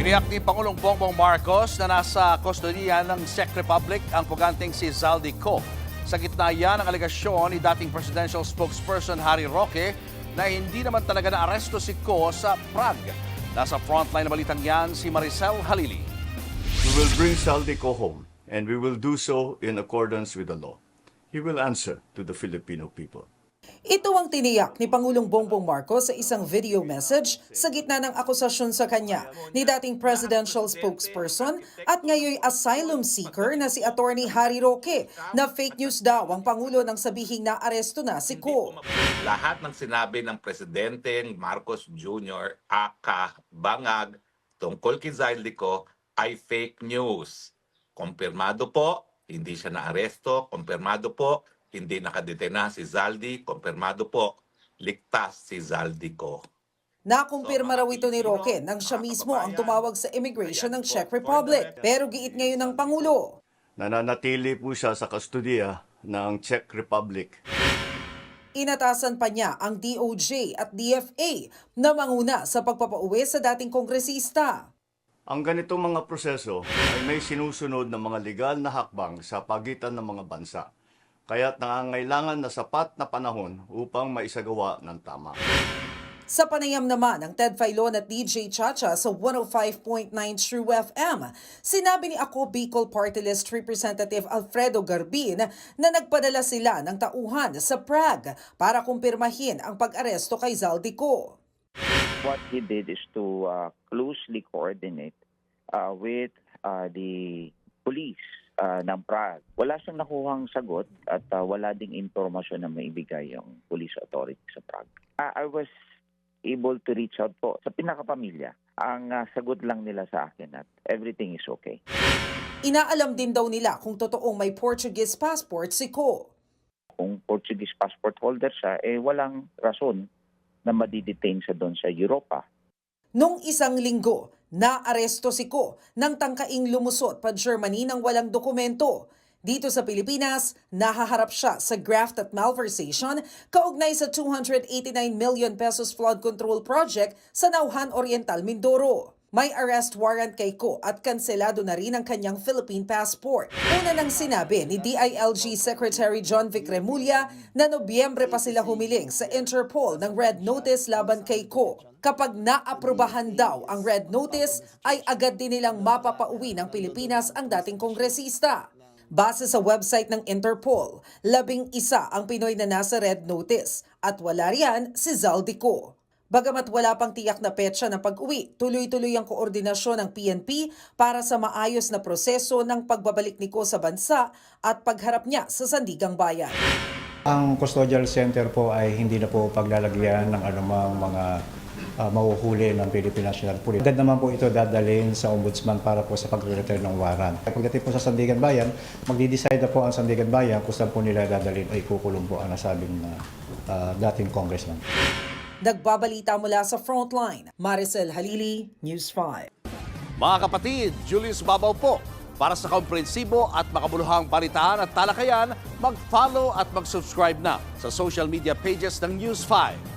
Tiniyak ni Pangulong Bongbong Marcos na nasa kustodiya ng Czech Republic ang puganteng si Zaldy Co. Sa gitna yan ang alegasyon ni dating presidential spokesperson Harry Roque na hindi naman talaga naaresto si Co sa Prague. Nasa frontline na balitang yan si Maricel Halili. We will bring Zaldy Co home and we will do so in accordance with the law. He will answer to the Filipino people. Ito ang tiniyak ni Pangulong Bongbong Marcos sa isang video message sa gitna ng akusasyon sa kanya ni dating presidential spokesperson at ngayon asylum seeker na si Attorney Harry Roque na fake news daw ang Pangulo nang sabihing na aresto na si Co. Lahat ng sinabi ng Presidente Marcos Jr. aka Bangag tungkol kay Zaldy Co ay fake news. Kumpirmado po, hindi siya naaresto. Kumpirmado po, hindi nakadetena si Zaldy. Kumpirmado po, ligtas si Zaldy Co. Nakumpirma raw ito ni Roque nang siya mismo ang tumawag sa immigration ng Czech Republic. Pero giit ngayon ng Pangulo, Nananatili po siya sa kustodiya ng Czech Republic. inatasan pa niya ang DOJ at DFA na manguna sa pagpapauwi sa dating kongresista. Ang ganitong mga proseso ay may sinusunod ng mga legal na hakbang sa pagitan ng mga bansa. Kaya't nangangailangan na sapat na panahon upang maisagawa ng tama. Sa panayam naman ng Ted Filon at DJ Chacha sa 105.9 True FM, sinabi ni Ako Bicol Party List Representative Alfredo Garbin na nagpadala sila ng tauhan sa Prague para kumpirmahin ang pag-aresto kay Zaldy Co. What he did is to closely coordinate with the police ng Prague. Wala siyang nakuhang sagot at wala ding impormasyon na maibigay yung police authority sa Prague. I was able to reach out po sa pinakapamilya. Ang sagot lang nila sa akin at everything is okay. Inaalam din daw nila kung totoong may Portuguese passport si Co. Kung Portuguese passport holder siya, walang rason na madidetain siya doon sa Europa. Noong isang linggo, naaresto si Co nang tangkaing lumusot pa Germany ng walang dokumento. Dito sa Pilipinas, nahaharap siya sa graft at malversation kaugnay sa 289 million pesos flood control project sa Nauhan Oriental, Mindoro. May arrest warrant kay Co at kanselado na rin ang kanyang Philippine passport. Una nang sinabi ni DILG Secretary John Vic Remulla na Nobyembre pa sila humiling sa Interpol ng Red Notice laban kay Co. Kapag naaprubahan daw ang Red Notice, ay agad din nilang mapapauwi ng Pilipinas ang dating kongresista. Base sa website ng Interpol, 11 ang Pinoy na nasa Red Notice at wala riyan si Zaldy Co. Bagamat wala pang tiyak na petsa ng pag-uwi, tuloy-tuloy ang koordinasyon ng PNP para sa maayos na proseso ng pagbabalik ni Co sa bansa at pagharap niya sa Sandigang Bayan. Ang custodial center po ay hindi na po paglalagyan ng anumang mga mahuhuli ng Philippine National Police. Agad naman po ito dadalhin sa ombudsman para po sa pag-return ng warrant. Pagdating po sa Sandigan Bayan, magdi-decide na po ang Sandigan Bayan kung saan po nila dadalhin ay kukulong po ang nasabing dating congressman. Nagbabalita mula sa Frontline, Maricel Halili, News 5. Mga kapatid, Julius Babaw po. Para sa komprehensibo at makabuluhang balitaan at talakayan, mag-follow at mag-subscribe na sa social media pages ng News 5.